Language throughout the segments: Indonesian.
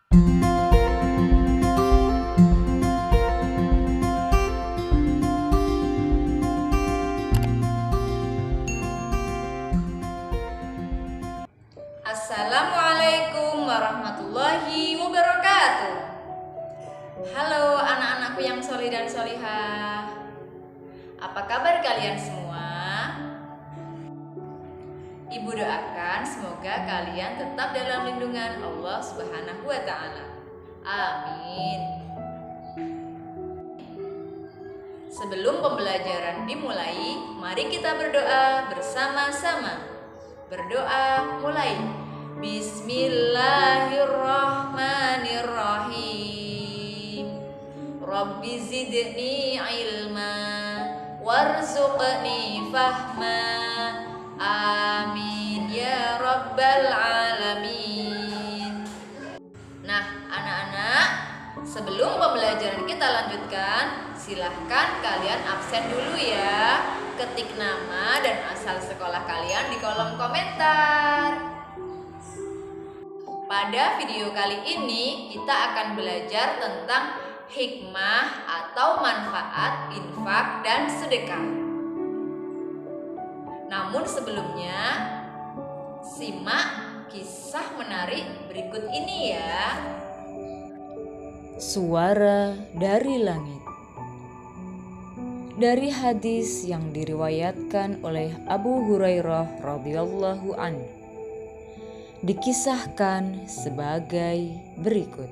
Assalamualaikum warahmatullahi wabarakatuh. Halo anak-anakku yang solih dan solihah. Apa kabar kalian semua? Ibu doakan semoga kalian tetap dalam lindungan Allah Subhanahu wa Ta'ala. Amin. Sebelum pembelajaran dimulai, mari kita berdoa bersama-sama. Berdoa mulai. Bismillahirrahmanirrahim. Rabbi zidni ilma warzuqni fahma. Amin ya rabbal alamin. Nah, anak-anak, sebelum pembelajaran kita lanjutkan, silahkan kalian absen dulu ya. Ketik nama dan asal sekolah kalian di kolom komentar. Pada video kali ini kita akan belajar tentang hikmah atau manfaat infak dan sedekah. Namun sebelumnya, simak kisah menarik berikut ini ya. Suara dari langit. Dari hadis yang diriwayatkan oleh Abu Hurairah radhiyallahu anhu, dikisahkan sebagai berikut.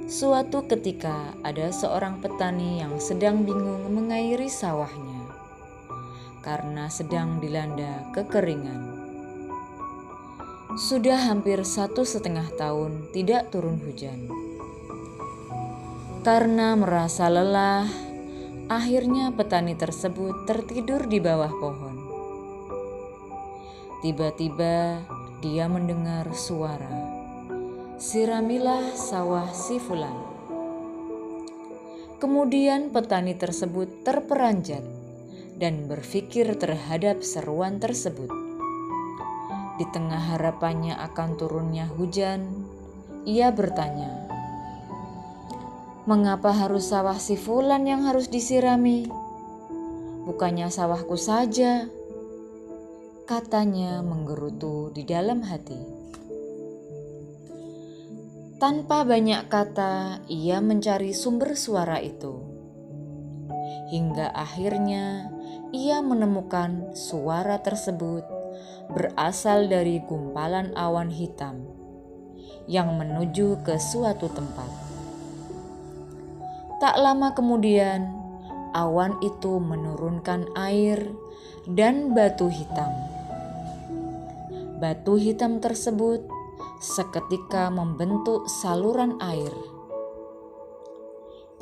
Suatu ketika ada seorang petani yang sedang bingung mengairi sawahnya karena sedang dilanda kekeringan. Sudah hampir 1,5 tahun tidak turun hujan. Karena merasa lelah, akhirnya petani tersebut tertidur di bawah pohon. Tiba-tiba dia mendengar suara, "Siramilah sawah si fulan." Kemudian petani tersebut terperanjat dan berpikir terhadap seruan tersebut. Di tengah harapannya akan turunnya hujan, ia bertanya, "Mengapa harus sawah si fulan yang harus disirami? Bukannya sawahku saja?" Katanya menggerutu di dalam hati. Tanpa banyak kata, ia mencari sumber suara itu. Hingga akhirnya ia menemukan suara tersebut berasal dari gumpalan awan hitam yang menuju ke suatu tempat. Tak lama kemudian, awan itu menurunkan air dan batu hitam. Batu hitam tersebut seketika membentuk saluran air.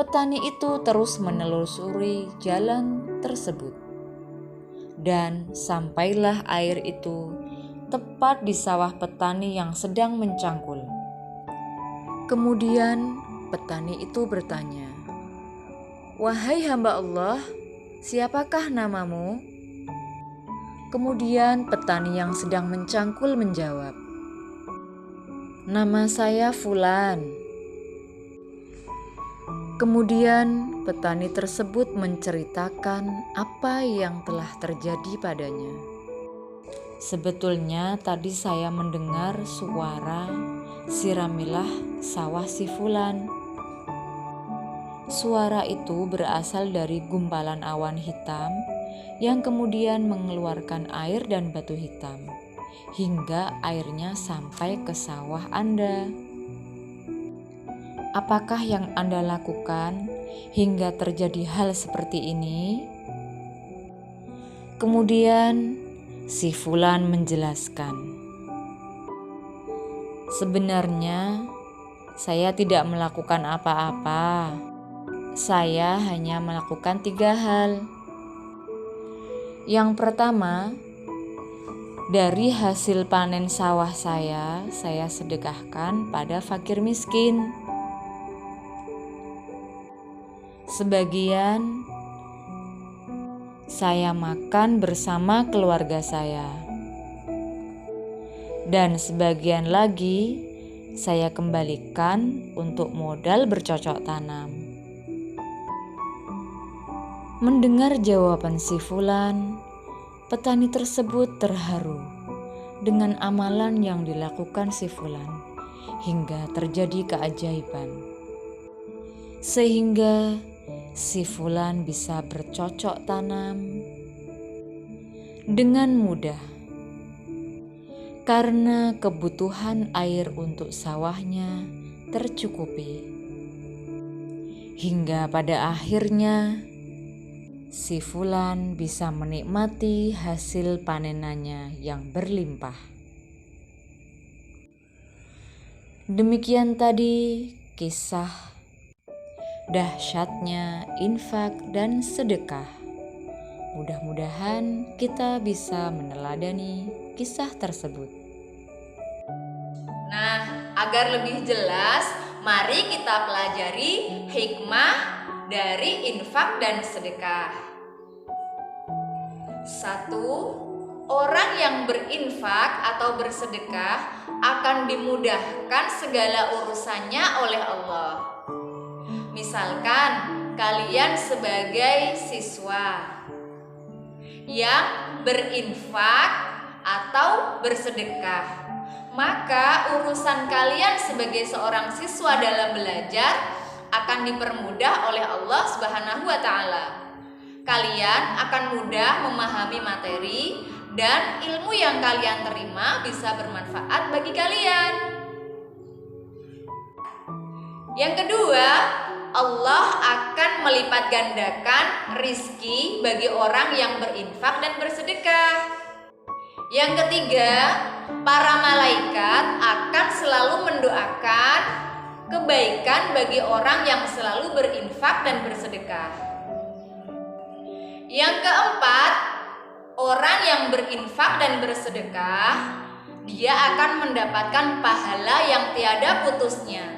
Petani itu terus menelusuri jalan tersebut, dan sampailah air itu tepat di sawah petani yang sedang mencangkul. Kemudian petani itu bertanya, "Wahai hamba Allah, siapakah namamu?" Kemudian petani yang sedang mencangkul menjawab, "Nama saya Fulan." Kemudian petani tersebut menceritakan apa yang telah terjadi padanya. "Sebetulnya tadi saya mendengar suara, 'Siramilah sawah si Fulan.' Suara itu berasal dari gumpalan awan hitam yang kemudian mengeluarkan air dan batu hitam hingga airnya sampai ke sawah Anda. Apakah yang Anda lakukan hingga terjadi hal seperti ini?" Kemudian si Fulan menjelaskan, "Sebenarnya saya tidak melakukan apa-apa. Saya hanya melakukan 3 hal. Yang pertama, dari hasil panen sawah saya sedekahkan pada fakir miskin. Sebagian saya makan bersama keluarga saya. Dan sebagian lagi saya kembalikan untuk modal bercocok tanam. Mendengar jawaban si Fulan, petani tersebut terharu dengan amalan yang dilakukan si Fulan hingga terjadi keajaiban. Sehingga si Fulan bisa bercocok tanam dengan mudah karena kebutuhan air untuk sawahnya tercukupi. Hingga pada akhirnya si Fulan bisa menikmati hasil panenannya yang berlimpah. Demikian tadi kisah dahsyatnya infak dan sedekah. Mudah-mudahan kita bisa meneladani kisah tersebut. Nah, agar lebih jelas, mari kita pelajari hikmah dari infak dan sedekah. 1. Orang yang berinfak atau bersedekah akan dimudahkan segala urusannya oleh Allah. Misalkan kalian sebagai siswa yang berinfak atau bersedekah, maka urusan kalian sebagai seorang siswa dalam belajar akan dipermudah oleh Allah Subhanahu wa Ta'ala. Kalian akan mudah memahami materi dan ilmu yang kalian terima bisa bermanfaat bagi kalian. Yang kedua, Allah akan melipat gandakan rizki bagi orang yang berinfak dan bersedekah. Yang ketiga, para malaikat akan selalu mendoakan kebaikan bagi orang yang selalu berinfak dan bersedekah. Yang keempat, orang yang berinfak dan bersedekah, dia akan mendapatkan pahala yang tiada putusnya.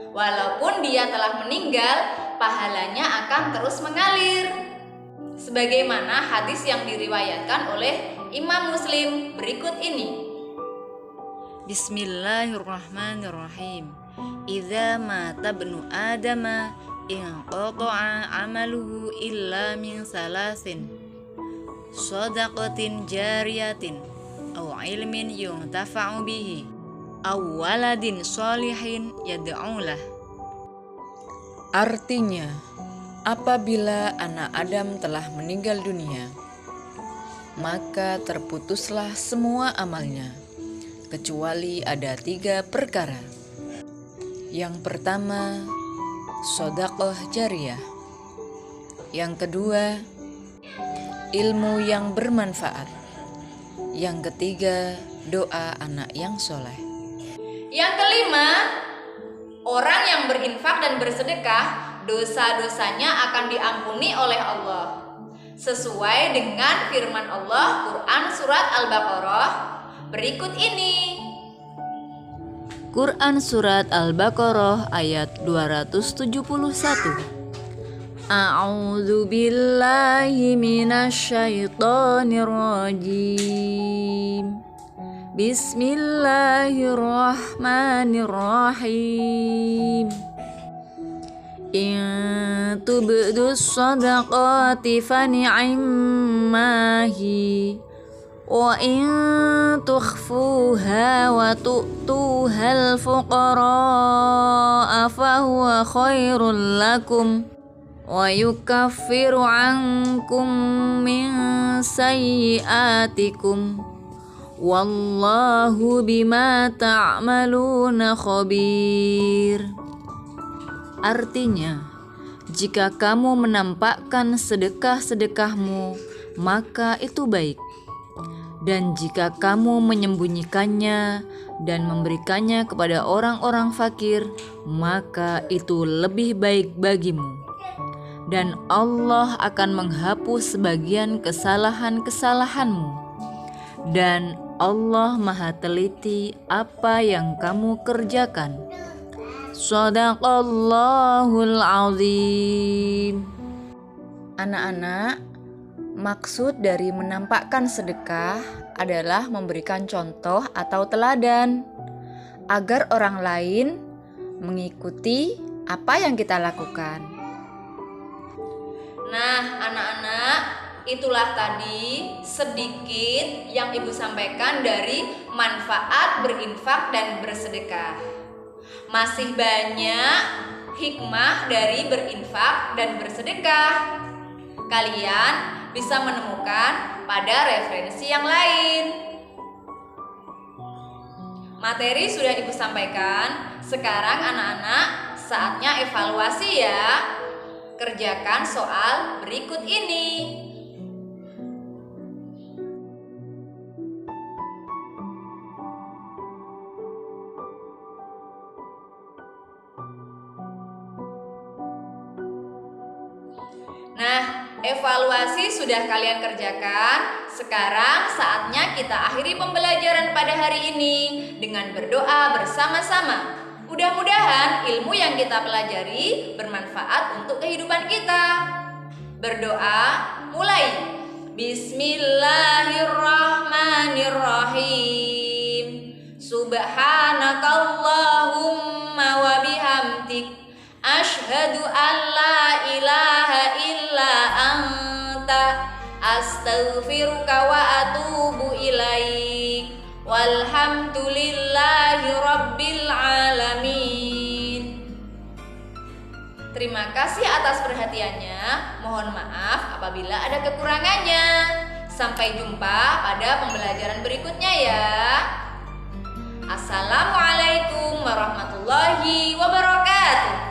Walaupun dia telah meninggal, pahalanya akan terus mengalir. Sebagaimana hadis yang diriwayatkan oleh Imam Muslim berikut ini. Bismillahirrahmanirrahim. Idza mata ibnu Adama inqata'a amaluhu illa min salasin. Shadaqatin jariyatin aw ilmin yuntafa'u bihi aw waladin sholihin yad'ulah. Artinya, apabila anak Adam telah meninggal dunia, maka terputuslah semua amalnya, kecuali ada 3 perkara. Yang pertama, shadaqah jariyah. Yang kedua, ilmu yang bermanfaat. Yang ketiga, doa anak yang soleh. Yang kelima, orang yang berinfak dan bersedekah, dosa-dosanya akan diampuni oleh Allah. Sesuai dengan firman Allah Quran Surat Al-Baqarah berikut ini. Quran Surat Al-Baqarah ayat 271. A'udzu billahi minasyaitonir rajim. Bismillahirrahmanirrahim. In tubdus shadaqati fani'immahi wa in tukhfuha wa tu'tuhal fuqara'a fahuwa khairul lakum wa yukaffiru ankum min sayyi'atikum wallahu bima ta'maluna khabir. Artinya, jika kamu menampakkan sedekah-sedekahmu, maka itu baik. Dan jika kamu menyembunyikannya dan memberikannya kepada orang-orang fakir, maka itu lebih baik bagimu. Dan Allah akan menghapus sebagian kesalahan-kesalahanmu. Dan Allah Maha teliti apa yang kamu kerjakan. Shadaqallahul azim. Anak-anak, maksud dari menampakkan sedekah adalah memberikan contoh atau teladan. agar orang lain mengikuti apa yang kita lakukan. Nah, anak-anak, itulah tadi sedikit yang Ibu sampaikan dari manfaat berinfak dan bersedekah. Masih banyak hikmah dari berinfak dan bersedekah. Kalian bisa menemukan pada referensi yang lain. Materi sudah Ibu sampaikan. Sekarang anak-anak, saatnya evaluasi ya. Kerjakan soal berikut ini. Nah, evaluasi sudah kalian kerjakan. Sekarang saatnya kita akhiri pembelajaran pada hari ini dengan berdoa bersama-sama. Mudah-mudahan ilmu yang kita pelajari bermanfaat untuk kehidupan kita. Berdoa mulai. Bismillahirrahmanirrahim. Subhanakallahumma wa bihamdik, asyhadu an la ilaha illa anta, astaghfiruka wa atubu ilaik. Walhamdulillahi rabbil alamin. Terima kasih atas perhatiannya. Mohon maaf apabila ada kekurangannya. Sampai jumpa pada pembelajaran berikutnya ya. Assalamualaikum warahmatullahi wabarakatuh.